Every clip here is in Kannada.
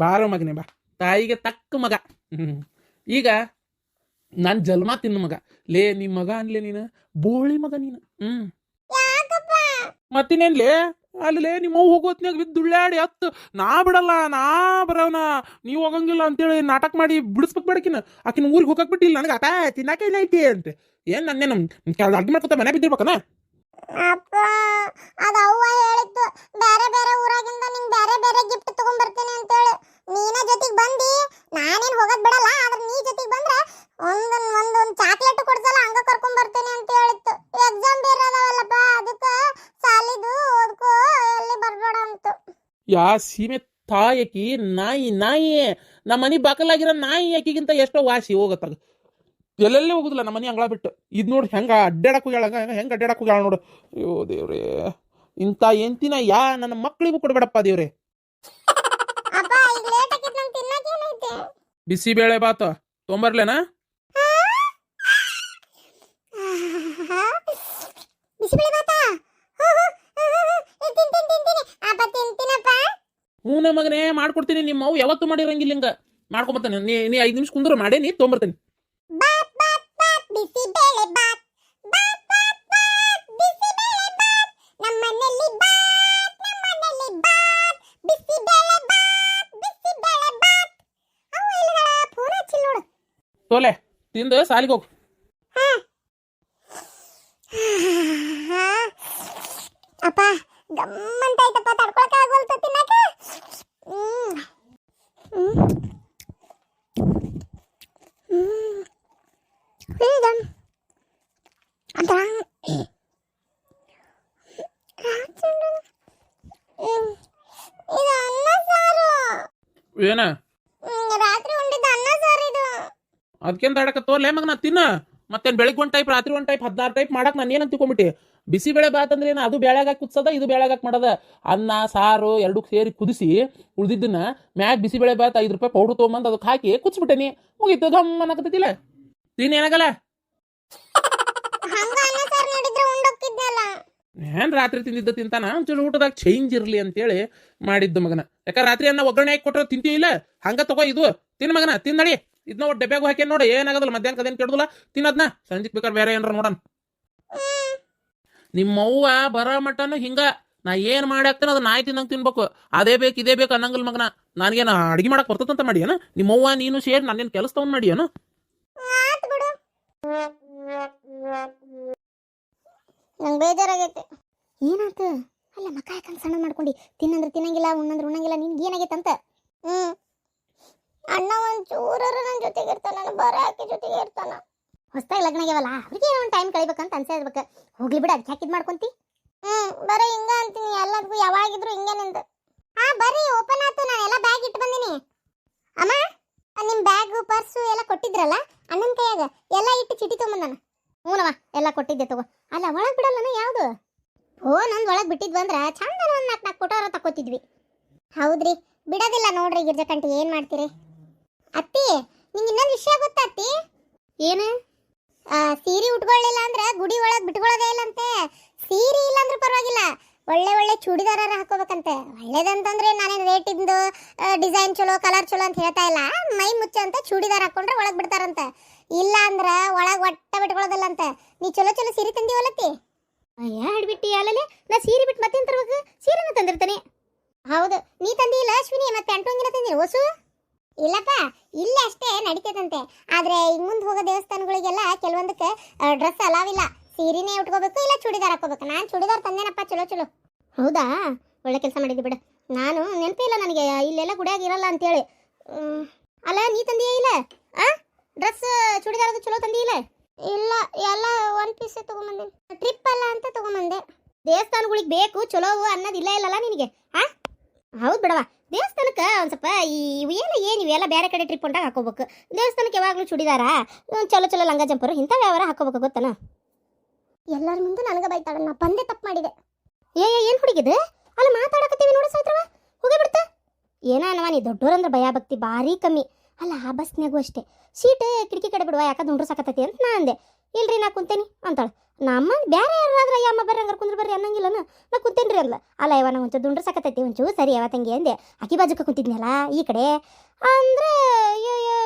ಬಾರೋ ಮಗನೇ ಬಾ, ತಾಯಿಗೆ ತಕ್ಕ ಮಗ. ಈಗ ನಾನು ಜನ್ಮ ತಿನ್ನ ಮಗ. ಲೇ ನಿಮ್ಮ ಮಗ ಅನ್ಲೇ ನೀನು, ಬೋಳಿ ಮಗ ನೀನು. ಮತ್ತಿನೇನ್ಲೇ ಅಲ್ಲೇ ನಿಮ್ಮವ್ ಹೋಗೋತ್ನಾಗ ಬಿದ್ದು ದುಳ್ಳಾಡಿ ಹತ್ತು ನಾ ಬಿಡಲ್ಲ, ನಾ ಬರೋನ, ನೀವು ಹೋಗಂಗಿಲ್ಲ ಅಂತೇಳಿ ನಾಟಕ ಮಾಡಿ ಬಿಡಿಸ್ಬೇಕು ಬೇಡಕಿನ. ಆಕಿನ ಊರಿಗೆ ಹೋಗಕ್ ಬಿಟ್ಟಿಲ್ಲ ನನಗೆ. ಆತ ತಿನ್ನಾಕ ಇಲ್ಲ ಐತಿ ಅಂತೆ. ಏನ್ ನನ್ನೇನು ಅಡ್ಗೆ ಮಾಡ್ಕೊತ ಮನೆ ಬಿದ್ದಿರ್ಬೇಕನ? ಅಪ್ಪ ಅದ ಅವ್ವ ಹೇಳಿತ್ತು, ಬೇರೆ ಬೇರೆ ಊರಾಗಿಂದ ನಿಂಗೆ ಬೇರೆ ಬೇರೆ ಗಿಫ್ಟ್ ತಗೊಂಡ್ ಬರ್ತೀನಿ ಅಂತೇಳಿ. ನೀನ ಜೊತೆಗೆ ಬಂದಿ, ನಾನೇನ್ ಹೋಗೋದ್ ಬಿಡಲ್ಲ, ಆದ್ರೆ ನೀ ಜೊತೆಗೆ ಬಂದ್ರೆ ಒಂದೊಂದು ಚಾಕ್ಲೇಟ್ ಕೊಡ್ಸಲ್ಲ, ಹಂಗ ಕರ್ಕೊಂಡ್ ಬರ್ತೀನಿ ಅಂತ ಹೇಳಿತ್ತು. ಎಕ್ಸಾಮ್ ಬೇರೆ ಅದಾವಲ್ಲಪ್ಪ, ಅದಕ್ಕೆ ಸಾಲಿದು ಓದ್ಕೋ, ಎಲ್ಲಿ ಬರ್ಬೇಡ ಅಂತ. ಯಾ ಸೀಮೆ ತಾಯಕಿ ನಾಯಿ ನಮ್ಮ ಮನೆ ಬಾಕಲಾಗಿರೋ ನಾಯಿ ಆಕಿಗಿಂತ ಎಷ್ಟೋ ವಾಸಿ ಹೋಗತ್ತಾಗ. ಎಲ್ಲೆಲ್ಲೇ ಹೋಗುದಿಲ್ಲ ನಮ್ಮ ಮನೆ ಅಂಗಳ ಬಿಟ್ಟು. ಇದು ನೋಡಿ ಹೆಂಗ ಅಡ್ಡಾಡಕ್ ಹೋಗ್ಯಾಳ, ಹೆಂಗ ಅಡ್ಡಾಡಕ್ ಹೋಗ್ಯಾಳ ನೋಡು. ಅಯ್ಯೋ ದೇವ್ರೇ, ಇಂಥ ಎಂತಿನ ನನ್ನ ಮಕ್ಕಳಿಗೂ ಕೊಡ್ಬೇಡಪ್ಪ ದೇವ್ರೆ. ಅಪ್ಪ ಈಗ ಲೇಟ್ ಆಗಿತ್ತು, ನಂಗೆ ತಿನ್ನಕ್ಕೆ ಏನೈತೆ? ಬಿಸಿಬೇಳೆ ಬಾತ ತೊಂಬರ್ಲೇನಾ? ಬಿಸಿಬೇಳೆ ಬಾತ? ತಿಂತೀನಿ ಅಪ್ಪ, ತಿಂತೀನಪ್ಪ. ಹ್ಞೂ ಮಗನೇ ಮಾಡ್ಕೊಡ್ತೀನಿ. ನಿಮ್ಮ ಅವು ಯಾವತ್ತೂ ಮಾಡಿರಂಗಿಲ್ಲ ಹಿಂಗ. ಮಾಡ್ಕೊಂಬರ್ತಾನೆ. ನೀ 5 ನಿಮಿಷ ಕುಂದ್ರು ಮಾಡೇನಿ, ತೊಗೊಂಬರ್ತೀನಿ. ಬಾತ್ ಬಾತ್ ಬಾತ್ ಬಿಸಿಬೇಳೆ ಬಾತ್, ಬಾತ್ ಬಾತ್ ಬಾತ್ ಬಿಸಿಬೇಳೆ ಬಾತ್, ನಮ್ಮನೆಯಲ್ಲಿ ಬಾತ್, ನಮ್ಮನೆಯಲ್ಲಿ ಬಾತ್, ಬಿಸಿಬೇಳೆ ಬಾತ್, ಬಿಸಿಬೇಳೆ ಬಾತ್. ಅವು ಇಲ್ಲಗಳ ಫೋನ್ ಹಚ್ಚಿ ನೋಡು. ತೋಲೆ ತಿಂದು ಸಾಲಿಗೆ ಹೋಗು. ಅಪ್ಪ ಗಮ್ಮಂತ ಆಯ್ತಪ್ಪ, ತಡ್ಕೊಳಕ ಆಗೋಲ್ತ ತಿನ್ನಕ. ಇದು ಅನ್ನ ಸಾರು. ಏನ ರಾತ್ರಿ ಉಂಡಿದ್ದ ಅನ್ನ ಸಾರು ಇದು. ಅದಕ್ಕೇನು ತಡಕ ತೋಲೆ ಮಗನ ತಿನ್ನ. ಮತ್ತೇನು ಬೆಳಿಗ್ಗೆ ಒಂದು ಟೈಪ್ ರಾತ್ರಿ ಒಂದು ಟೈಪ್ 16 ಟೈಪ್ ಮಾಡಕ್ ನಾನು ಏನಂತ ತಿಳ್ಕೊಂಬಿಟ್ಟಿ? ಬಿಸಿಬೇಳೆ ಬಾತ್ ಅಂದ್ರೆ ಏನು? ಅದು ಬೇಳೆಗಾಕಿ ಕುದಿಸೋದ, ಇದು ಬೇಳೆಗಾಕಿ ಮಾಡೋದ. ಅನ್ನ ಸಾರು ಎರಡೂ ಸೇರಿ ಕುದಿಸಿ ಉಳಿದಿದ್ದನ್ನ ಮ್ಯಾಗ ಬಿಸಿಬೇಳೆ ಬಾತ್ 5 ರೂಪಾಯಿ ಪೌಡ್ರ್ ತೊಗೊಂಬಂದು ಅದಕ್ಕೆ ಹಾಕಿ ಕುದಿಸ್ಬಿಟ್ಟೇನಿ. ಮುಗೀತು, ಗಮ್ ಅನ್ನಕತ್ತಿಲ್ಲ. ತಿನ್ ಏನಾಗಲ್ಲ. ಹಂಗ ಅನ್ನ ಸಾರು ನೋಡಿದ್ರೆ ಉಂಡೋಗ್ತಿದ್ನಲ್ಲ. ಏನ್ ರಾತ್ರಿ ತಿಂದಿದ್ದ ತಿಂತಾನ, ಒಂಚೂರು ಊಟದಾಗ ಚೇಂಜ್ ಇರಲಿ ಅಂತೇಳಿ ಮಾಡಿದ್ದು ಮಗನ. ಯಾಕಂದ್ರೆ ರಾತ್ರಿ ಅನ್ನ ಒಗ್ಗರಣೆ ಹಾಕಿ ಕೊಟ್ಟರೆ ತಿಂತೀವಿಲ್ಲ, ಹಂಗ ತಗೋ ಇದು ತಿನ್ ಮಗನ. ತಿನ್ನಡಿ, ಇದನ್ನ ಒಟ್ಟು ಡಬ್ಬ್ಯಾಗು ಹಾಕಿ ನೋಡಿ, ಏನಾಗದಲ್ಲ. ಮಧ್ಯಾಹ್ನ ಅದೇನು ಕೆಡೋದಿಲ್ಲ, ತಿನ್ನದ್ನ. ಸಂಜೆಗೆ ಬೇಕಾದ್ರೆ ಬೇರೆ ಏನಾರ ನೋಡೋಣ. ನಿಮ್ಮವ್ವ ಬರೋ ಮಟನು ಹಿಂಗ ನಾ ಏನ್ ಮಾಡಿ ಹಾಕ್ತೇನೆ ಅದು ನಾಯಿ ತಿನ್ನಂಗೆ ತಿನ್ಬೇಕು. ಅದೇ ಬೇಕು ಇದೇ ಬೇಕು ಅನ್ನಂಗಿಲ್ಲ ಮಗನ. ನನಗೇನು ಅಡಿಗೆ ಮಾಡಕ್ ಬರ್ತದಂತ ಮಾಡಿಯೇನ? ನಿಮ್ಮವ್ವ ನೀನು ಸೇರಿ ನಾನೇನು ಕೆಲಸ ತಗೊಂಡ್ ಮಾಡಿಯೇನು? ನಂಗೆ ಬೇಜಾರಾಗೈತೆ. ಏನಾಯ್ತು? ಅಲ್ಲ ಮಕ್ಕ ಯಾಕಂತ ಸಣ್ಣ ಮಾಡ್ಕೊಂಡು ತಿನ್ನಂದ್ರೆ ತಿನ್ನಂಗಿಲ್ಲ, ಉಣ್ಣಂದ್ರೆ ಉಣ್ಣಂಗಿಲ್ಲ. ನಿನ್ಗೆ ಏನಾಗೈತಂತ? ಅಣ್ಣ ಒಂಚೂರ ನನ್ನ ಜೊತೆಗೆ ಇರ್ತಾನ, ನಾನು ಬರಾಕಿ ಜೊತೆಗೆ ಇರ್ತಾನ. ಹೊಸದಾಗಿ ಲಗ್ನ ಆಗ್ಯಾವಲ್ಲ, ಅವ್ರಿಗೆ ಒಂದು ಟೈಮ್ ಕಳಿಬೇಕಂತ ಅನ್ಸಿರ್ಬೇಕು. ಹೋಗ್ಲಿ ಬಿಡ, ಅದಕ್ಕೆ ಹಾಕಿದ್ ಮಾಡ್ಕೊಂತಿ. ಬರೀ ಹಿಂಗ ಅಂತೀನಿ ಎಲ್ಲರಿಗೂ, ಯಾವಾಗಿದ್ರು ಹಿಂಗೆ ನಿಂದು. ಬರ್ರಿ ಓಪನ್ ಆಯ್ತು, ನಾನು ಎಲ್ಲ ಬ್ಯಾಗ್ ಇಟ್ಟು ಬಂದೀನಿ. ಅಮ್ಮ, ನಿಮ್ಮ ಬ್ಯಾಗು ಪರ್ಸು ಎಲ್ಲ ಕೊಟ್ಟಿದ್ರಲ್ಲ ಅಣ್ಣನ ಕೈಯಾಗ, ಎಲ್ಲ ಇಟ್ಟು ಚೀಟಿ ತೊಗೊಂಬಂದಾನ. ಹ್ಞೂನವ, ಎಲ್ಲ ಕೊಟ್ಟಿದ್ದೆ ತಗೋ. ಅಲ್ಲ ಒಳಗೆ ಬಿಡಲ್ಲ ಯಾವುದು? ನಂದು ಒಳಗೆ ಬಿಟ್ಟಿದ್ವಂದ್ರೆ ಚಂದ ಒಂದು 4 ಫೋಟೋ ತಕ್ಕೋತಿದ್ವಿ. ಹೌದ್ರಿ, ಬಿಡೋದಿಲ್ಲ ನೋಡ್ರಿ ಗಿರ್ಜಕಂಟಿ. ಏನು ಮಾಡ್ತೀರಿ ಅತ್ತಿ? ನಿಂಗೆ ಇನ್ನೊಂದು ವಿಷಯ ಗೊತ್ತಾ ಅತ್ತಿ? ಏನು? ಸೀರೆ ಉಟ್ಕೊಳ್ಳಿಲ್ಲ ಅಂದ್ರೆ ಗುಡಿ ಒಳಗೆ ಬಿಟ್ಕೊಳ್ಳೋದೇ ಇಲ್ಲಂತೆ. ಸೀರೆ ಇಲ್ಲ ಅಂದ್ರೆ ಪರವಾಗಿಲ್ಲ, ಒಳ್ಳೆ ಒಳ್ಳೆ ಚೂಡಿದಾರ ಹಾಕೋಬೇಕಂತೆ. ಒಳ್ಳೇದಂತಂದ್ರೆ ನಾನೇನು ರೇಟ್ ಇಂದು ಡಿಸೈನ್ ಚಲೋ, ಕಲರ್ ಚಲೋ ಅಂತ ಹೇಳ್ತಾ ಇಲ್ಲ. ಮೈ ಮುಚ್ಚ ಅಂತ ಚೂಡಿದಾರ ಹಾಕೊಂಡ್ರೆ ಒಳಗೆ ಬಿಡ್ತಾರಂತೆ. ಇಲ್ಲ ಅಂದ್ರೆ ಒಳಗೆ ಒಟ್ಟ ಬಿಟ್ಕೊಳ್ಳೋದಿಲ್ಲ ಅಂತ. ನೀ ಚಲೋ ಚಲೋ ಸೀರೆ ತಂದಿವಲ್ಲತ್ತಿ? ಅಯ್ಯ ಹಿಡ್ಬಿಟ್ಟಿ ಅಲ್ಲೇ, ನಾ ಸೀರೆ ಬಿಟ್ಟು ಮತ್ತೇನು ತರ್ಬೇಕು? ಸೀರೆನ ತಂದಿರ್ತಾನೆ. ಹೌದು, ನೀ ತಂದಿಲ್ಲ ಅಶ್ವಿನಿ, ಮತ್ತೆ ಅಂಟೋಂಗಿನ ತಂದಿನಿ ಹೊಸು? ಇಲ್ಲಪ್ಪ, ಇಲ್ಲೇ ಅಷ್ಟೇ ನಡೀತೈತಂತೆ. ಆದ್ರೆ ಈಗ ಮುಂದೆ ಹೋಗೋ ದೇವಸ್ಥಾನಗಳಿಗೆಲ್ಲ ಕೆಲವೊಂದಕ್ಕೆ ಡ್ರೆಸ್ ಅಲಾವಿಲ್ಲ, ಸೀರೆನೇ ಉಟ್ಕೋಬೇಕು, ಇಲ್ಲ ಚೂಡಿದಾರ ಹಾಕೋಬೇಕು. ನಾನು ಚೂಡಿದಾರ ತಂದೇನಪ್ಪ, ಚಲೋ ಚಲೋ. ಹೌದಾ, ಒಳ್ಳೆ ಕೆಲಸ ಮಾಡಿದ್ದಿ ಬಿಡು. ನಾನು ನೆನಪೇ ಇಲ್ಲ ನನಗೆ ಇಲ್ಲೆಲ್ಲ ಗುಡಿಯಾಗ ಇರಲ್ಲ ಅಂತೇಳಿ. ಅಲ್ಲ ನೀ ತಂದಿಯೇ ಇಲ್ಲ ಡ್ರೆಸ್ ಚೂಡಿದಾರದು ಚಲೋ ತಂದಿಲ್ಲ? ಇಲ್ಲ, ಎಲ್ಲ ಒನ್ ಪೀಸೇ ತೊಗೊಂಬಂದೆ. ಟ್ರಿಪ್ ಅಲ್ಲ ಅಂತ ತೊಗೊಂಬಂದೆ. ದೇವಸ್ಥಾನಗಳಿಗೆ ಬೇಕು ಚಲೋವು ಅನ್ನೋದಿಲ್ಲ ಇಲ್ಲಲ್ಲ ನಿನಗೆ? ಹೌದು ಬಿಡವಾ, ದೇವಸ್ಥಾನಕ್ಕೆ ಒಂದು ಸ್ವಲ್ಪ ಏನು ಇವೆಲ್ಲ ಬೇರೆ ಕಡೆ ಟ್ರಿಪ್ ಹೊಂಟಾಗ ಹಾಕೋಬೇಕು. ದೇವಸ್ಥಾನಕ್ಕೆ ಯಾವಾಗಲೂ ಚೂಡಿದಾರ, ಚಲೋ ಚಲೋ ಲಂಗ ಜಂಪರು ಇಂಥವು ಯಾವಾರ ಹಾಕೋಬೇಕು ಗೊತ್ತನ? ಎಲ್ಲರ ಮುಂದೆ ನನಗೆ ಬೈತಾಳ, ನಾ ಬಂದೆ ತಪ್ಪು ಮಾಡಿದೆ. ಏನು ಹುಡುಗಿದು? ಅಲ್ಲಿ ಮಾತಾಡಕತ್ತೀವಿ ನೋಡು ಸಾಯ್ತ್ರವ, ಹೋಗೇ ಬಿಡ್ತಾ. ಏನವ ನೀ ದೊಡ್ಡೋರಂದ್ರೆ ಭಯ ಭಕ್ತಿ ಭಾರಿ ಕಮ್ಮಿ. ಅಲ್ಲ ಆ ಬಸ್ನಾಗೂ ಅಷ್ಟೇ, ಸೀಟ್ ಕಿಟಕಿ ಕಡೆ ಬಿಡುವ, ಯಾಕಂದ್ರೆ ಉಂಡ್ರು ಸಾಕತ್ತೈತಿ ಅಂತ ನಾ ಅಂದೆ. ಇಲ್ರಿ ನಾ ಕುಂತೇನಿ ಅಂತಾಳೆ. ನಮ್ಮ ಬೇರೆ ಯಾರಾದ್ರೆ ಅಮ್ಮ ಬರ್ರಿ ಹಂಗಾರೆ ಕುಂದ್ರ ಬರ್ರಿ ಅನ್ನಂಗಿಲ್ಲನ ನಾ ಕುಂತೇನ್ರಿ ಅಲ್ಲ ಅಲ್ಲ ಇವ ನಾ ಒಂಚೂರು ದುಂಡ್ರ ಸಾಕತೈತಿ ಒಂಚೂರು ಸರಿ ಯಾವ ತಂಗಿ ಅಂದೆ ಅಕ್ಕಿ ಬಾಜುಕ ಕುಂತಿದ್ನಲ್ಲ ಈ ಕಡೆ ಅಂದ್ರೆ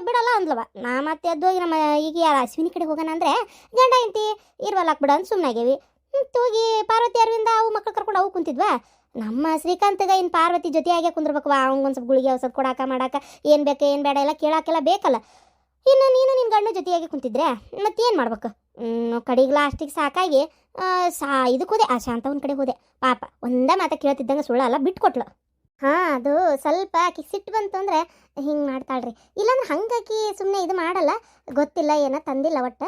ಬಿಡಲ್ಲ ಅಂದ್ಲವ ನಾ ಮತ್ತೆ ಎದ್ದು ಹೋಗಿ ನಮ್ಮ ಈಗ ಯಾರ ಅಶ್ವಿನಿ ಕಡೆ ಹೋಗೋಣ ಅಂದ್ರೆ ಗಂಡ ಹೆಂಡತಿ ಇರ್ವಲ್ಲ ಬಿಡ ಅಂತ ಸುಮ್ಮನಾಗೇವಿ ಹೋಗಿ ಪಾರ್ವತಿ ಅರವಿಂದ ಅವು ಮಕ್ಳು ಕರ್ಕೊಂಡು ಅವು ಕುಂತಿದ್ವಾ ನಮ್ಮ ಶ್ರೀಕಾಂತಗ ಇನ್ನು ಪಾರ್ವತಿ ಜೊತೆಯಾಗೆ ಕುಂದ್ರಬೇಕವ ಅವ್ಗೊಂದು ಸ್ವಲ್ಪ ಗುಳಿಗೆ ಔಷಧ ಕೊಡಾಕ ಮಾಡಾಕ ಏನು ಬೇಕು ಏನು ಬೇಡ ಎಲ್ಲ ಕೇಳಾಕೆಲ್ಲ ಬೇಕಲ್ಲ ಇನ್ನು ನೀನು ನಿನ್ನ ಗಂಡ ಜೊತೆಯಾಗಿ ಕುಂತಿದ್ರೆ ಮತ್ತೇನು ಮಾಡ್ಬೇಕು ಕಡೆಗೆ ಲಾಸ್ಟಿಗೆ ಸಾಕಾಗಿ ಇದಕ್ಕೆ ಹೋದೆ ಆ ಶಾಂತವನ ಕಡೆ ಹೋದೆ ಪಾಪ ಒಂದೇ ಮಾತ ಕೇಳ್ತಿದ್ದಂಗೆ ಸುಳ್ಳಲ್ಲ ಬಿಟ್ಕೊಟ್ಲು ಹಾಂ ಅದು ಸ್ವಲ್ಪ ಆಕಿ ಸಿಟ್ಟು ಬಂತು ಅಂದರೆ ಹಿಂಗೆ ಮಾಡ್ತಾಳ್ರಿ ಇಲ್ಲಾಂದ್ರೆ ಹಂಗಾಕಿ ಸುಮ್ಮನೆ ಇದು ಮಾಡಲ್ಲ ಗೊತ್ತಿಲ್ಲ ಏನೋ ತಂದಿಲ್ಲ ಒಟ್ಟು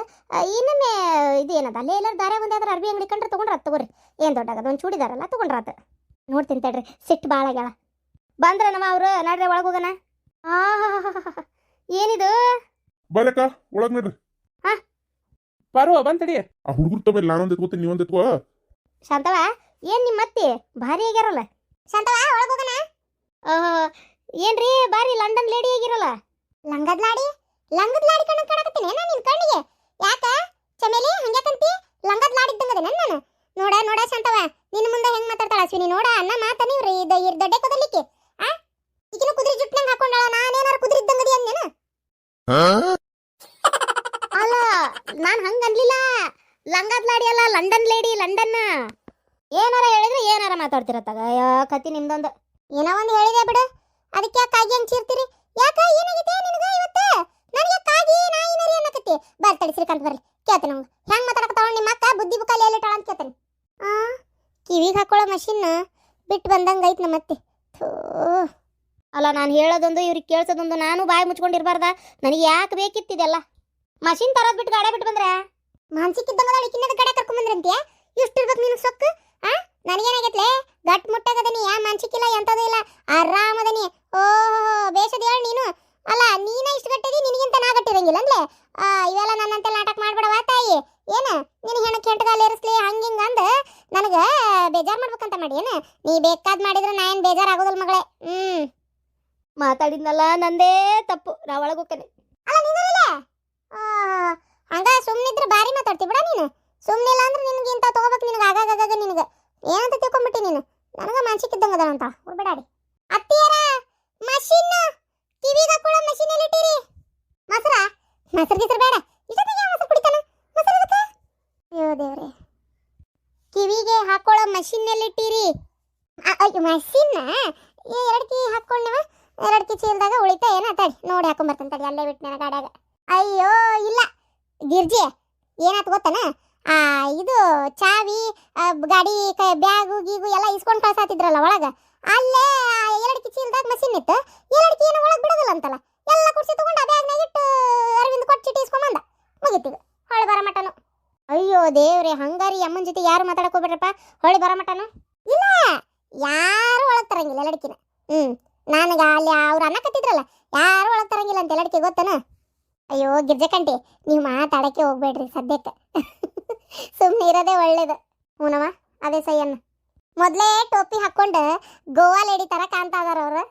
ಇನ್ನೊಮ್ಮೆ ಇದು ಏನದ ಅಲ್ಲೇ ಎಲ್ಲರೂ ದಾರ ಒಂದಾದ್ರೆ ಅರ್ಬಿ ಅಂಗಡಿ ಕಂಡ್ರೆ ತೊಗೊಂಡ್ರೆ ತಗೋರಿ ಏನು ದೊಡ್ಡಾಗದ ಒಂದು ಚೂಡಿದಾರಲ್ಲ ತೊಗೊಂಡ್ರಾತ ನೋಡ್ತೀನಿ ತಡ್ರಿ ಸಿಟ್ಟು ಭಾಳ ಆಗ್ಯಾಳ ಬಂದ್ರೆ ನಮ್ಮ ಅವರು ನಡ್ರಿ ಒಳಗೆ ಹೋಗೋಣ ಏನಿದು ಬರಕ ಒಳಗ್ ನೋಡ್ರಿ ಪಾರು ಬಂತಡಿ ಆ ಹುಡುಗರು ತಮ್ಮ ನಾನೊಂದ್ ಎತ್ಕೋತೀನಿ ನೀವೊಂದ್ ಎತ್ಕೋ ಶಾಂತವ ಏನು ನಿಮ್ಮ ಅತ್ತಿ ಭಾರಿ ಆಗ್ಯಾರಲ್ಲ ಶಾಂತವ ಒಳಗೆ ಹೋಗೋಣ ಏನ್ರಿ ಬಾರಿ ಲಂಡನ್ ಲೇಡಿ ಆಗಿರಲ್ಲ ಲಂಗದ ಲಾಡಿ ಕಣ್ಣ ಕಾಣಕತ್ತೀನಿ ನಾನು ನಿನ್ನ ಕಣ್ಣಿಗೆ ಯಾಕ ಚಮೇಲಿ ಹಂಗ್ಯಾಕಂತಿ ಲಂಗದ ಲಾಡಿ ಇದ್ದಂಗದೆ ನಾನು ನೋಡ ಶಾಂತವ ನಿನ್ನ ಮುಂದೆ ಹೆಂಗ್ ಮಾತಾಡ್ತಾಳ ಅಶ್ವಿನಿ ನೋಡ ಅನ್ನ ಮಾತ ನೀವ್ರಿ ಇದು ದೊಡ್ಡ ಕೊದಲಿಕ್ಕೆ ಆ ಈಗಿನ ಕುದುರೆ ಜುಟ್ನಂಗ್ ಹಾಕೊಂಡಾಳ ನಾನೇನಾರ ಕುದುರೆ ಇದ್ದಂಗದಿ ಅಂದೇನ ಅಲ್ಲ ನಾನು ಹಂಗ ಅನ್ಲಿಲ್ಲ ಲಂಗದ ಲಾಡಿ ಅಲ್ಲ ಲಂಡನ್ ಲೇಡಿ ಲಂಡನ್ ಏನಾರ ಹೇಳಿದ್ರೆ ಏನಾರ ಮಾತಾಡ್ತಿರತ್ತಾಗ ಕತ್ತಿ ನಿಮ್ದೊಂದು ಏನೋ ಒಂದು ಹೇಳಿದೆ ಬಿಡು ಅದಕ್ಕೆ ಯಾಕಾಗಿ ಹಂಗೆ ಚೀರ್ತೀರಿ ಯಾಕ ಏನಾಗಿದೆ ನಿನಗೆ ಇವತ್ತು ನನಗೆ ಕಾಗಿ ನಾಯಿನರಿ ಅನ್ನಕತ್ತಿ ಬರ್ತಾಳೆ ಶ್ರೀಕಾಂತ್ ಬರ್ರಿ ಕೇಳ್ತೇನೆ ನಮ್ಗೆ ಹೆಂಗೆ ಮಾತಾಡಕತ್ತಾವ ನಿಮ್ಮ ಅಕ್ಕ ಬುದ್ಧಿ ಬುಕ್ಕಲ್ಲಿ ಎಲ್ಲಿಟ್ಟಾಳ ಅಂತ ಕೇಳ್ತೇನೆ ಕಿವಿಗೆ ಹಾಕೊಳ್ಳೋ ಮಷಿನ್ ಬಿಟ್ಟು ಬಂದಂಗೆ ಐತೆ ನಮ್ಮತ್ತೆ ಅಲ್ಲ ನಾನು ಹೇಳೋದೊಂದು ಇವ್ರಿಗೆ ಕೇಳ್ಸೋದೊಂದು ನಾನು ಬಾಯಿ ಮುಚ್ಕೊಂಡಿರ್ಬಾರ್ದ ನನಗೆ ಯಾಕೆ ಬೇಕಿತ್ತಿದೆಲ್ಲ ಮಷಿನ್ ತರೋದು ಬಿಟ್ಟು ಗಾಡಿ ಬಿಟ್ಟು ಬಂದ್ರೆ ಮಾನ್ಸಿಕ್ಕಿದ್ದಂಗ ಕಿನ್ನದ ಗಾಡಿ ಕರ್ಕೊಂಬಂದ್ರಂತೆ ಎಷ್ಟು ಇರ್ಬೇಕು ನೀನು ಸೊಕ್ಕು ನನಗೇನಾಗೈತ್ಲೆ ಗಟ್ ಮುಟ್ಟಾಗದನಿ ಯಾ ಮಾನ್ಸಿಕ್ಕಿಲ್ಲ ಎಂಥದ್ದು ಇಲ್ಲ ಆರಾಮದನಿ ಓಹೋ ಬೇಸದ ಹೇಳಿ ನೀನು ಅಲ್ಲ ನೀನ ಇಷ್ಟು ಗಟ್ಟಿದಿ ನಿನಗಿಂತ ನಾ ಗಟ್ಟಿರಂಗಿಲ್ಲ ಅಂದ್ಲೆ ಇವೆಲ್ಲ ನನ್ನಂತೆ ನಾಟಕ ಮಾಡ್ಬೇಡವಾ ತಾಯಿ ಏನು ನಿನಗೆ ಹೆಣಕ್ಕೆ ಹೆಂಟಗಾಲ ಏರಿಸ್ಲಿ ಹಂಗಿಂಗ ಅಂದ ನನಗೆ ಬೇಜಾರು ಮಾಡ್ಬೇಕಂತ ಮಾಡಿ ಏನು ನೀ ಬೇಕಾದ್ ಮಾಡಿದ್ರೆ ನಾ ಏನು ಬೇಜಾರು ಆಗೋದಿಲ್ಲ ಮಗಳೇ ಮಾತಾಡಿದ್ನಲ್ಲ ನಂದೇ ತಪ್ಪು ನಾ ಒಳಗೆ ಹೋಗ್ತೇನೆ ಅಲ್ಲ ನೀನಿಲ್ಲ ಹಂಗ ಸುಮ್ಮನಿದ್ರೆ ಭಾರಿ ಮಾತಾಡ್ತಿ ಬಿಡ ನೀನು ಸುಮ್ಮನಿಲ್ಲ ಅಂದ್ರೆ ನಿನಗೆ ಇಂಥ ತಗೋಬೇಕು ನಿನಗೆ ಆಗಾಗ ನಿನಗೆ ಏನಂತ ತಿಳ್ಕೊಂಬಿಟ್ಟಿ ನೀನು ನನಗೆ ಮಾನ್ಸಿಕ್ಕಿದ್ದಂಗೆ ಅದಾನಂತ ಬಿಡಾಡಿ ಅತ್ತಿಯರ ಮಷಿನ್ ಕಿವಿಗೆ ಹಾಕೊಳ್ಳೋ ಮಷಿನ್ ಎಲ್ಲಿಟ್ಟಿರಿ ಮೊಸರು ಗಿಸರು ಬೇಡ ಇಷ್ಟೊತ್ತಿಗೆ ಮೊಸರು ಕುಡಿತಾನ ಮೊಸರು ಅದಕ್ಕೆ ಅಯ್ಯೋ ದೇವ್ರೆ ಕಿವಿಗೆ ಹಾಕೊಳ್ಳೋ ಮಷಿನ್ ಎಲ್ಲಿಟ್ಟಿರಿ ಮಷಿನ್ ಎರಡು ಕಿ ಹಾಕೊಂಡವ ಎರಡು ಕಿ ಚೀಲ್ದಾಗ ಉಳಿತಾ ಏನ ತಡಿ ನೋಡಿ ಹಾಕೊಂಬರ್ತಾನೆ ತಡಿ ಅಲ್ಲೇ ಬಿಟ್ಟು ನನ್ನ ಗಾಡ್ಯಾಗ ಅಯ್ಯೋ ಇಲ್ಲ ಗಿರ್ಜಿ ಏನಾಯ್ತು ಗೊತ್ತಾನ ಇದು ಚಾವಿ ಗಾಡಿ ಬ್ಯಾಗು ಗೀಗು ಎಲ್ಲ ಇಸ್ಕೊಂಡು ಕಳ್ಸಾತಿದ್ರಲ್ಲ ಒಳಗೆ ಅಲ್ಲೇ ಎರಡು ಚೀಲ್ದಾಗ ಮಷಿನ್ ಇತ್ತು ಎರಡು ಏನು ಒಳಗೆ ಬಿಡೋದಿಲ್ಲ ಅಂತಲ್ಲ ಎಲ್ಲ ಕುರ್ಸಿ ತಗೊಂಡು ಆ ಬ್ಯಾಗ್ನಾಗ ಇಟ್ಟು ಅರವಿಂದ್ ಕೊಟ್ಟು ಚೀಟಿ ಇಸ್ಕೊಂಬಂದ ಮುಗಿತೀವಿ ಹೊಳೆ ಬರೋ ಮಟನು ಅಯ್ಯೋ ದೇವ್ರೆ ಹಂಗಾರಿ ಅಮ್ಮನ ಜೊತೆ ಯಾರು ಮಾತಾಡಕ್ ಹೋಗ್ಬೇಡ್ರಪ್ಪ ಹೊಳೆ ಬರೋ ಮಟನು ಇಲ್ಲ ಯಾರು ಒಳಗೆ ತರಂಗಿಲ್ಲ ಲಡ್ಕಿನ ನನಗೆ ಅಲ್ಲಿ ಅವ್ರು ಅನ್ನಕತ್ತಿದ್ರಲ್ಲ ಯಾರು ಒಳಗೆ ತರಂಗಿಲ್ಲ ಅಂತ ಲಡ್ಕಿ ಗೊತ್ತನ ಅಯ್ಯೋ ಗಿರ್ಜಕಂಟಿ ನೀವು ಮಾತಾಡಕ್ಕೆ ಹೋಗ್ಬೇಡ್ರಿ ಸದ್ಯಕ್ಕೆ ಸುಮ್ಮನೆ ಇರೋದೇ ಒಳ್ಳೇದು ಹೂನವ ಅದೇ ಸೈಯನ್ನ ಮೊದಲೇ ಟೋಪಿ ಹಾಕ್ಕೊಂಡು ಗೋವಾ ಲೇಡಿ ಥರ ಕಾಣ್ತಾ ಇದಾರ ಅವ್ರು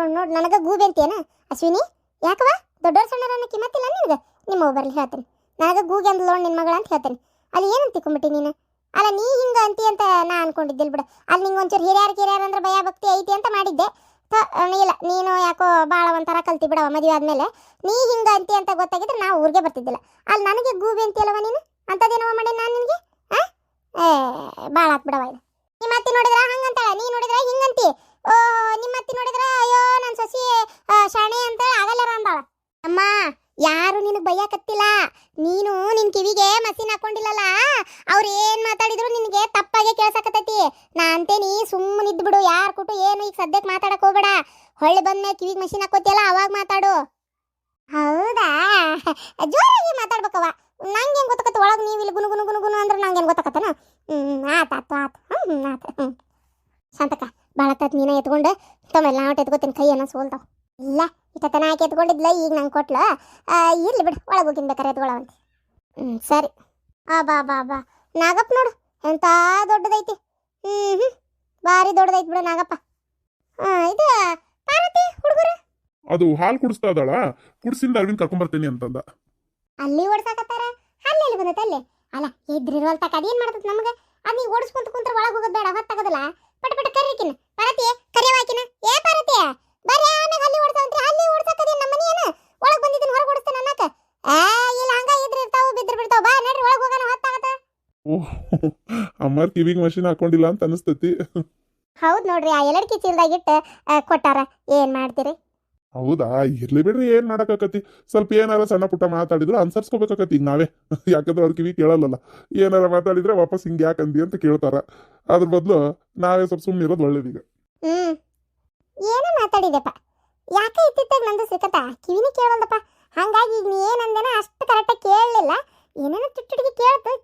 ನೋಡ್ ನನಗೆ ಗೂಬೆ ಅಂತೇನ ಅಶ್ವಿನಿ ಯಾಕವ ದೊಡ್ಡವ್ರ ಸಣ್ಣರನ್ನ ಕಿಮ್ಮತ್ತಿಲ್ಲ ನಿನಗೆ ನಿಮ್ಮ ಬರ್ಲಿ ಹೇಳ್ತೀನಿ ನನಗೆ ಗೂಗೆ ಅಂದ್ಲು ನೋಡಿ ನಿನ್ನ ಮಗಳ ಅಂತ ಹೇಳ್ತೀನಿ ಅಲ್ಲಿ ಏನಂತ ತಿಳ್ಕೊಂಬಿಟ್ಟಿ ನೀನು ಅಲ್ಲ ನೀ ಹಿಂಗೆ ಅಂತಿ ಅಂತ ನಾ ಅನ್ಕೊಂಡಿದ್ದಿಲ್ಲ ಬಿಡು ಅಲ್ಲಿ ನಿಂಗೆ ಒಂಚೂರು ಹಿರಿಯರು ಅಂದ್ರೆ ಭಯ ಭಕ್ತಿ ಐತಿ ಅಂತ ಮಾಡಿದ್ದೆ ಇಲ್ಲ ನೀನು ಯಾಕೋ ಭಾಳ ಒಂಥರ ಕಲ್ತಿ ಬಿಡವ ಮದುವೆ ಆದಮೇಲೆ ನೀ ಹಿಂಗೆ ಅಂತಿ ಅಂತ ಗೊತ್ತಾಗಿದ್ರೆ ನಾವು ಊರಿಗೆ ಬರ್ತಿದ್ದಿಲ್ಲ ಅಲ್ಲಿ ನನಗೆ ಗೂಬೆ ಅಂತೀಯಲ್ಲವ ನೀನು ಅಂಥದ್ದೇನವ ಮಾಡಿ ನಾನು ನಿನಗೆ ಭಾಳ ಹಾಕ್ಬಿಡವ ಇದು ನಿಮ್ಮ ಅತ್ತಿ ನೋಡಿದ್ರ ಹಂಗಂತಾಳ ನೀ ನೋಡಿದ್ರ ಹಿಂಗಂತಿ ಓ ನಿಮ್ಮ ಅತ್ತಿ ನೋಡಿದ್ರ ಅಯ್ಯೋ ನನ್ನ ಸೊಸಿ ಶಾಣೆ ಅಂತ ಆಗಲ್ಲಾರ ಅಂದಾಳ ಅಮ್ಮ ಯಾರು ನಿನಗೆ ಬಯ್ಯಾಕತ್ತಿಲ್ಲ ನೀನು ನಿನ್ನ ಕಿವಿಗೆ ಮಸಿನ್ ಹಾಕೊಂಡಿಲ್ಲಲ್ಲ ಅವ್ರು ಏನು ಮಾತಾಡಿದ್ರು ನಿನಗೆ ತಪ್ಪಾಗೆ ಕೇಳ್ಸಕತ್ತೈತಿ ನಾ ಅಂತೇನಿ ಸುಮ್ಮನೆ ಇದ್ಬಿಡು ಯಾರು ಕೊಟ್ಟು ಏನು ಈಗ ಸದ್ಯಕ್ಕೆ ಮಾತಾಡಕ್ ಹೋಗ್ಬೇಡ ಹೊಳ್ಳಿ ಬಂದ್ಮೇಲೆ ಕಿವಿಗೆ ಮಷಿನ್ ಹಾಕೋತಿಯಲ್ಲ ಅವಾಗ ಮಾತಾಡು ಹೌದಾ ಜೋರಾಗಿ ಮಾತಾಡ್ಬೇಕವ ನಂಗೆ ಹೆಂಗೆ ಗೊತ್ತಾಕತ್ತ ಒಳಗೆ ನೀವು ಇಲ್ಲಿ ಗುನು ಅಂದ್ರೆ ನಂಗೆ ಏನು ಗೊತ್ತಾಕತ್ತನ ಆತು ಆತು ಶಾಂತಕ್ಕ ಭಾಳ ತತ್ ನೀನ ಎತ್ಕೊಂಡು ತಮ್ಮೆಲ್ಲ ನಾವು ಎತ್ಕೋತೀನಿ ಕೈ ಏನೋ ಸೋಲ್ತಾವ ಇಲ್ಲ ಇಷ್ಟತನ ಹಾಕಿ ಎತ್ಕೊಂಡಿದ್ಲ ಈಗ ನಂಗೆ ಕೊಟ್ಲ ಇರ್ಲಿ ಬಿಡು ಒಳಗೆ ಹೋಗಿನ್ ಬೇಕಾರೆ ಎತ್ಕೊಳ್ಳವಂತ ಸರಿ ಬಾ ನಾಗಪ್ಪ ನೋಡು ಎಂಥ ದೊಡ್ಡದೈತಿ ಭಾರಿ ದೊಡ್ಡದೈತಿ ಬಿಡು ನಾಗಪ್ಪ ಇದು ಪಾರ್ವತಿ ಹುಡುಗರು ಅದು ಹಾಲು ಕುಡಿಸ್ತಾ ಇದ್ದಾಳ ಕುಡಿಸಿಂದ ಅರವಿಂದ್ ಕರ್ಕೊಂಬರ್ತೀನಿ ಅಂತಂದ ಅಲ್ಲಿ ಓಡ್ಸಾಕತ್ತಾರ ಅಲ್ಲೆಲ್ಲಿ ಬಂದೈತೆ ಅಲ್ಲಿ ಅಲ್ಲ ಇದ್ರಿರುವಲ್ ತಕ ಅದೇನ್ ಮಾಡ್ತದ ನಮಗ ಅದ್ ನೀ ಓಡಿಸ್ಕೊಂತ ಕುಂತ್ರ ಒಳಗೆ ಹೋಗೋದ್ ಬೇಡ ಹೊತ್ತಾಗದಲ್ಲ ಪಟ ಪಟ ಕರಿಕಿನ ಪರತಿ ಕರಿಯವಾಕಿನ ಏ ಪರತಿ ಬರ್ರಿ ಆಮೇಲೆ ಅಲ್ಲಿ ಓಡ್ಸಂತ್ರಿ ಅಲ್ಲಿ ಓಡ್ಸಕದೇನ್ ನಮ್ಮ ಮನಿ ಏನ ಒಳಗೆ ಬಂದಿದ್ದೀನಿ ಹೊರಗೆ ಓಡಿಸ್ತೇನೆ ಅನ್ನಕ ಇಲ್ಲ ಹಂಗ ಇದ್ರ ಇರ್ತಾವ ಬಿದ್ರ ಬಿಡ್ತಾವ ಬಾ ನಡ್ರಿ ಒಳಗೆ ಹೋಗೋಣ ಹೊತ್ತಾಗತ್ತ ಓಹ್ ಅಮ್ಮಾರ್ ಕಿವಿಗೆ ಮಷಿನ್ ಹಾಕೊಂಡಿಲ್ಲ ಅಂತ ಅನಿಸ್ತತಿ. ಹೌದ್ ನೋಡ್ರಿ ಆ ಎಲ್ಲಡ್ಕಿ ಚೀಲದಾಗ ಇಟ್ಟು ಕೊಟ್ಟಾರ ಏನ್ ಮಾಡ್ತೀರಿ. ಹೌದಾ, ಇರ್ಲಿ ಬಿಡ್ರಿ, ಏನ್ ಮಾಡಕ್ಕಾಕತಿ. ಸ್ವಲ್ಪ ಏನಾರ ಸಣ್ಣ ಪುಟ್ಟ ಮಾತಾಡಿದ್ರು ಅನ್ಸರ್ಸ್ಕೋಬೇಕಾಕತಿ ಈಗ ನಾವೇ. ಯಾಕಂದ್ರೆ ಅವ್ರ ಕಿವಿ ಕೇಳಲ್ಲ. ಏನಾರ ಮಾತಾಡಿದ್ರೆ ವಾಪಸ್ ಹಿಂಗೆ ಯಾಕಂದಿ ಅಂತ ಕೇಳ್ತಾರ. ಅದ್ರ ಬದಲು ನಾವೇ ಸ್ವಲ್ಪ ಸುಮ್ಮನೆ ಇರೋದು ಒಳ್ಳೇದೀಗ. ಏನೋ ಮಾತಾಡಿದೆಪ್ಪ, ಯಾಕೆ ಇತ್ತಿತ್ತಾಗ ನಂದು ಸಿಕ್ಕತ್ತ ಕಿವಿನೇ ಕೇಳಲ್ದಪ್ಪ. ಹಂಗಾಗಿ ಈಗ ನೀ ಏನಂದೇನ ಅಷ್ಟು ಕರೆಕ್ಟಾಗಿ ಕೇಳಲಿಲ್ಲ. ಏನೇನೋ ಚುಟ್ಟುಡಿಗೆ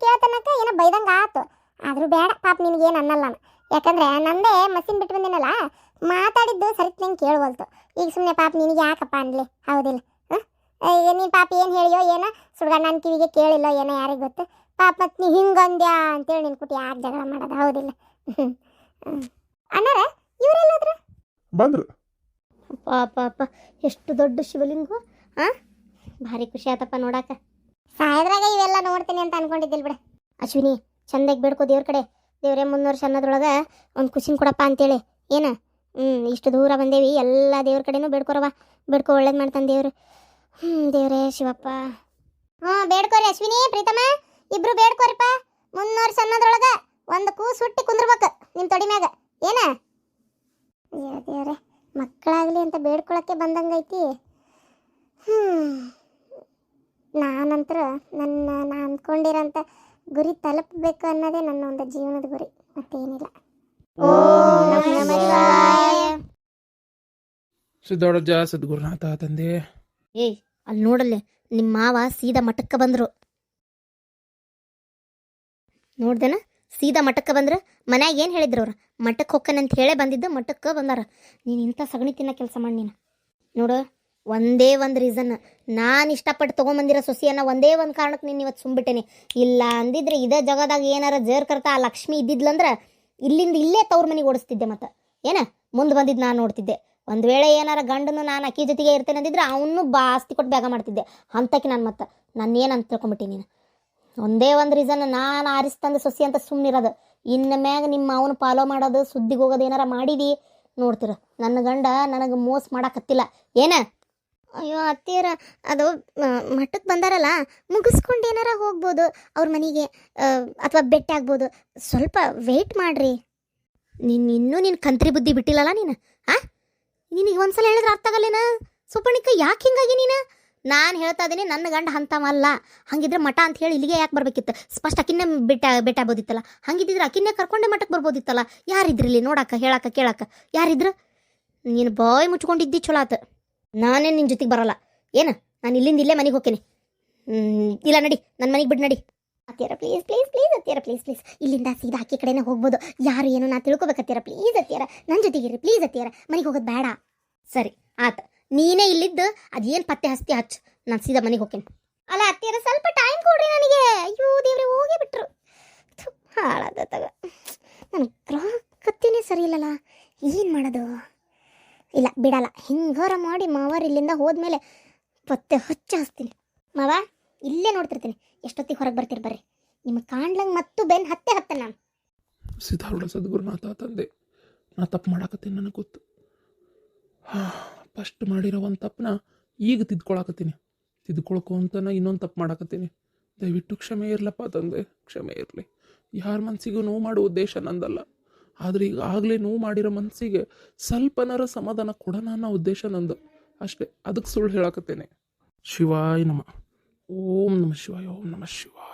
ಕೇಳ್ತನಕ ಏನೋ ಬೈದಂಗೆ ಆತು. ಆದ್ರೂ ಬೇಡ ಪಾಪ ನಿನಗೇನು ಅನ್ನಲ್ಲ ನಾನು. ಯಾಕಂದ್ರೆ ನಂದೇ ಮಷಿನ್ ಬಿಟ್ಟು ಬಂದಿನಲ್ಲ, ಮಾತಾಡಿದ್ದು ಸರಿತ್ ನಂಗೆ ಕೇಳವಲ್ತು. ಈಗ ಸುಮ್ಮನೆ ಪಾಪ ನಿನಗೆ ಯಾಕಪ್ಪ ಅನ್ಲಿ, ಹೌದಿಲ್ಲ? ಈಗ ನೀನು ಪಾಪ ಏನು ಹೇಳಿಯೋ ಏನೋ ಸುಡ್ಗಾಡ್ ನನ್ನ ಕಿವಿಗೆ ಕೇಳಿಲ್ಲ ಏನೋ ಯಾರಿಗೆ ಗೊತ್ತು. ಪಾಪ ಮತ್ತು ನೀ ಹಿಂಗಂದ್ಯಾ ಅಂತೇಳಿ ನಿನ್ ಕುಟಿ ಯಾಕೆ ಜಗಳ ಮಾಡೋದು, ಹೌದಿಲ್ಲ? ಅಣ್ಣಾರ ಇವರೆಲ್ಲೋದ್ರು? ಬಂದ್ರು. ಪಾಪ ಎಷ್ಟು ದೊಡ್ಡ ಶಿವಲಿಂಗು. ಭಾರಿ ಖುಷಿ ಆತಪ್ಪ ನೋಡಾಕ. ಸಾಯದ್ರಾಗ ಇವೆಲ್ಲ ನೋಡ್ತೀನಿ ಅಂತ ಅನ್ಕೊಂಡಿದ್ದಿಲ್ಲ ಬಿಡ. ಅಶ್ವಿನಿ, ಚಂದಾಗಿ ಬೇಡ್ಕೋ ದೇವ್ರ ಕಡೆ. ದೇವ್ರೇ 300 ವರ್ಷ ಅನ್ನೋದ್ರೊಳಗೆ ಒಂದು ಖುಷಿನ ಕೊಡಪ್ಪ ಅಂತೇಳಿ. ಏನ ಇಷ್ಟು ದೂರ ಬಂದೇವಿ, ಎಲ್ಲ ದೇವ್ರ ಕಡೆನೂ ಬೇಡ್ಕೊರವ. ಬೇಡ್ಕೊ, ಒಳ್ಳೇದು ಮಾಡ್ತಾನೆ ದೇವ್ರು. ದೇವ್ರೇ ಶಿವಪ್ಪ. ಬೇಡ್ಕೋರಿ ಅಶ್ವಿನಿ, ಪ್ರೀತಮ್ಮ ಇಬ್ರು ಬೇಡ್ಕೋರಿಪ್ಪ. 300 ವರ್ಷ ಅನ್ನೋದ್ರೊಳಗೆ ಒಂದು ಕೂಸು ಹುಟ್ಟಿ ಕುಂದ್ರಬೇಕು ನಿಮ್ಮ ತೊಡಿ ಮ್ಯಾಗ. ಏನ ದೇವ್ರೆ ಮಕ್ಕಳಾಗಲಿ ಅಂತ ಬೇಡ್ಕೊಳಕ್ಕೆ ಬಂದಂಗೈತಿ. ನಾನಂತರ ನಾ ಅಂದ್ಕೊಂಡಿರೋಂಥ ಗುರಿ ತಲುಪಬೇಕು ಅನ್ನೋದೇ ನನ್ನ ಒಂದು ಜೀವನದ ಗುರಿ, ಮತ್ತೇನಿಲ್ಲ. ಸಿದ್ದೋಡಜ್ಜ ಸದ್ಗುರುನಾಥ ತಂದೆ. ಏಯ್ ಅಲ್ಲಿ ನೋಡಲ್ಲೇ ನಿಮ್ಮ ಮಾವ ಸೀದಾ ಮಠಕ್ಕೆ ಬಂದರು. ನೋಡ್ದೇನ, ಸೀದಾ ಮಠಕ್ಕೆ ಬಂದ್ರು. ಮನ್ಯಾಗ ಏನು ಹೇಳಿದ್ರು ಅವ್ರು? ಮಠಕ್ಕೆ ಹೋಗ್ಕನಂತ ಹೇಳೇ ಬಂದಿದ್ದು, ಮಠಕ್ಕೆ ಬಂದಾರ. ನೀನು ಇಂಥ ಸಗಣಿ ತಿನ್ನೋ ಕೆಲಸ ಮಾಡಿ ನೀನು ನೋಡು. ಒಂದೇ ಒಂದು ರೀಸನ್, ನಾನು ಇಷ್ಟಪಟ್ಟು ತೊಗೊಂಬಂದಿರೋ ಸೊಸಿಯನ್ನ ಒಂದೇ ಒಂದು ಕಾರಣಕ್ಕೆ ನೀನು ಇವತ್ತು ಸುಮ್ಬಿಟ್ಟೇನೆ. ಇಲ್ಲ ಅಂದಿದ್ರೆ ಇದೇ ಜಗದಾಗ ಏನಾರ ಜೇರ್ ಕರ್ತಾ ಆ ಲಕ್ಷ್ಮಿ ಇದ್ದಿದ್ಲಂದ್ರೆ ಇಲ್ಲಿಂದ ಇಲ್ಲೇ ತವ್ರ ಮನೆಗೆ ಓಡಿಸ್ತಿದ್ದೆ. ಮತ್ತೆ ಏನ ಮುಂದೆ ಬಂದಿದ್ದು ನಾನು ನೋಡ್ತಿದ್ದೆ. ಒಂದು ವೇಳೆ ಏನಾರ ಗಂಡನು ನಾನು ಅಕ್ಕಿ ಜೊತೆಗೆ ಇರ್ತೇನೆ ಅಂದಿದ್ರೆ ಅವನು ಆಸ್ತಿ ಕೊಟ್ಟು ಬೇಗ ಮಾಡ್ತಿದ್ದೆ. ಅಂತಕ್ಕೆ ನಾನು ಏನು ಅಂತ ತಿಳ್ಕೊಂಬಿಟ್ಟಿ ನೀನು. ಒಂದೇ ಒಂದು ರೀಸನ್, ನಾನು ಆರಿಸ್ತಂದು ಸೊಸಿ ಅಂತ ಸುಮ್ಮನಿರೋದು. ಇನ್ನು ಮ್ಯಾಗ ನಿಮ್ಮ ಅವನು ಫಾಲೋ ಮಾಡೋದು, ಸುದ್ದಿಗೆ ಹೋಗೋದು ಏನಾರ ಮಾಡಿದಿ ನೋಡ್ತೀರ. ನನ್ನ ಗಂಡ ನನಗೆ ಮೋಸ ಮಾಡಕತ್ತಿಲ್ಲ ಏನ. ಅಯ್ಯೋ ಅತ್ತಿಯರ, ಅದು ಮಠಕ್ಕೆ ಬಂದಾರಲ್ಲ, ಮುಗಿಸ್ಕೊಂಡು ಏನಾರ ಹೋಗ್ಬೋದು ಅವ್ರ ಮನೆಗೆ, ಅಥವಾ ಭೇಟಿ ಆಗ್ಬೋದು. ಸ್ವಲ್ಪ ವೆಯ್ಟ್ ಮಾಡ್ರಿ. ನೀನು ಕಂತ್ರಿ ಬುದ್ಧಿ ಬಿಟ್ಟಿಲ್ಲಲ್ಲ ನೀನು. ನಿನಗೆ ಒಂದ್ಸಲ ಹೇಳಿದ್ರೆ ಅರ್ಥ ಆಗಲ್ಲೇನ ಸುಪರ್ಣಿಕ? ಯಾಕೆ ಹಿಂಗಾಗಿ ನೀನು? ನಾನು ಹೇಳ್ತಾ ಇದ್ದೀನಿ, ನನ್ನ ಗಂಡ ಅಂತವಲ್ಲ. ಹಂಗಿದ್ರೆ ಮಠ ಅಂತ ಹೇಳಿ ಇಲ್ಲಿಗೆ ಯಾಕೆ ಬರ್ಬೇಕಿತ್ತು? ಸ್ಪಷ್ಟ ಅಕ್ಕಿನ್ನೇ ಭೇಟಿ ಆಗ್ಬೋದಿತ್ತಲ್ಲ. ಹಂಗಿದ್ದಿದ್ರೆ ಅಕ್ಕಿನ್ನೇ ಕರ್ಕೊಂಡೆ ಮಠಕ್ಕೆ ಬರ್ಬೋದಿತ್ತಲ್ಲ. ಯಾರಿದ್ರಿಲ್ಲಿ ನೋಡಾಕ, ಹೇಳಾಕ, ಕೇಳಾಕ ಯಾರಿದ್ರು? ನೀನು ಬಾಯ್ ಮುಚ್ಕೊಂಡಿದ್ದಿ ಚಲೋ ಆತ. ನಾನೇ ನಿನ್ನ ಜೊತೆಗೆ ಬರಲ್ಲ. ಏನು, ನಾನು ಇಲ್ಲಿಂದ ಇಲ್ಲೇ ಮನೆಗೆ ಹೋಗ್ತೇನೆ. ಇಲ್ಲ ನಡಿ, ನನ್ನ ಮನೆಗೆ ಬಿಟ್ಟು ನಡಿ. ಅತ್ತಿಯರ ಪ್ಲೀಸ್ ಪ್ಲೀಸ್ ಪ್ಲೀಸ್, ಅತ್ತಿಯರ ಪ್ಲೀಸ್ ಪ್ಲೀಸ್, ಇಲ್ಲಿಂದ ಸೀದಾ ಅಕ್ಕಿ ಕಡೆನೇ ಹೋಗ್ಬೋದು. ಯಾರು ಏನು ನಾ ತಿಳ್ಕೊಬೇಕು. ಅತ್ತಿಯರ ಪ್ಲೀಸ್, ಅತ್ತಿಯರ ನನ್ನ ಜೊತೆಗಿರಿ ಪ್ಲೀಸ್. ಅತ್ತಿಯರ ಮನೆಗೆ ಹೋಗೋದು ಬೇಡ. ಸರಿ ಆತ, ನೀನೇ ಇಲ್ಲಿದ್ದು ಅದೇನು ಪತ್ತೆ ಹಸ್ತಿ ಹಚ್ಚು, ನಾನು ಸೀದಾ ಮನೆಗೆ ಹೋಗ್ತೇನೆ. ಅಲ್ಲ ಅತ್ತಿಯರ ಸ್ವಲ್ಪ ಟೈಮ್ ಕೊಡ್ರಿ ನನಗೆ. ಅಯ್ಯೋ ದೇವ್ರೆ, ಹೋಗೇ ಬಿಟ್ರು. ಹಾಳಾದ ತಗ, ನನ್ನ ಗ್ರಹ ಕತ್ತಿನೇ ಸರಿ ಇಲ್ಲಲ್ಲ, ಏನು ಮಾಡೋದು? ಇಲ್ಲ ಬಿಡಲ್ಲ, ಹಿಂಗಾರ ಮಾಡಿ ಮಾವಾರ ಇಲ್ಲಿಂದ ಹೋದ್ಮೇಲೆ ಪತ್ತೆ ಹೊಚ್ಚ ಹಚ್ತೀನಿ. ಮಾವ ಇಲ್ಲೇ ನೋಡ್ತಿರ್ತೀನಿ, ಎಷ್ಟೊತ್ತಿಗೆ ಹೊರಗೆ ಬರ್ತೀರಿ ಬರ್ರಿ. ನಿಮಗೆ ಕಾಣ್ಲಂಗೆ ಮತ್ತು ಬೆನ್ನು ಹತ್ತೆ ನಾನು. ಸಿದ್ಧಾರೂಢ ಸದ್ಗುರುನಾಥ ತಂದೆ, ನಾ ತಪ್ಪು ಮಾಡಾಕತ್ತೀನಿ, ನನಗೆ ಗೊತ್ತು. ಫಸ್ಟ್ ಮಾಡಿರೋ ಒಂದು ತಪ್ಪನ್ನ ಈಗ ತಿದ್ಕೊಳಕತ್ತೀನಿ. ತಿದ್ಕೊಳ್ಕೊಂತನ ಇನ್ನೊಂದು ತಪ್ಪು ಮಾಡಾಕತ್ತೀನಿ. ದಯವಿಟ್ಟು ಕ್ಷಮೆ ಇರಲಪ್ಪ ತಂದೆ, ಕ್ಷಮೆ ಇರಲಿ. ಯಾರ ಮನಸ್ಸಿಗೂ ನೋವು ಮಾಡುವ ಉದ್ದೇಶ ನಂದಲ್ಲ. ಆದರೆ ಈಗಾಗಲೇ ನೋವು ಮಾಡಿರೋ ಮನಸ್ಸಿಗೆ ಸ್ವಲ್ಪನಾರ ಸಮಾಧಾನ ಕೊಡೋಣ ಅನ್ನೋ ಉದ್ದೇಶ ನಂದು ಅಷ್ಟೇ. ಅದಕ್ಕೆ ಸುಳ್ಳು ಹೇಳಕತ್ತೇನೆ. ಶಿವಾಯ ನಮ. ಓಂ ನಮ ಶಿವಾಯ, ಓಂ ನಮ ಶಿವಾಯ.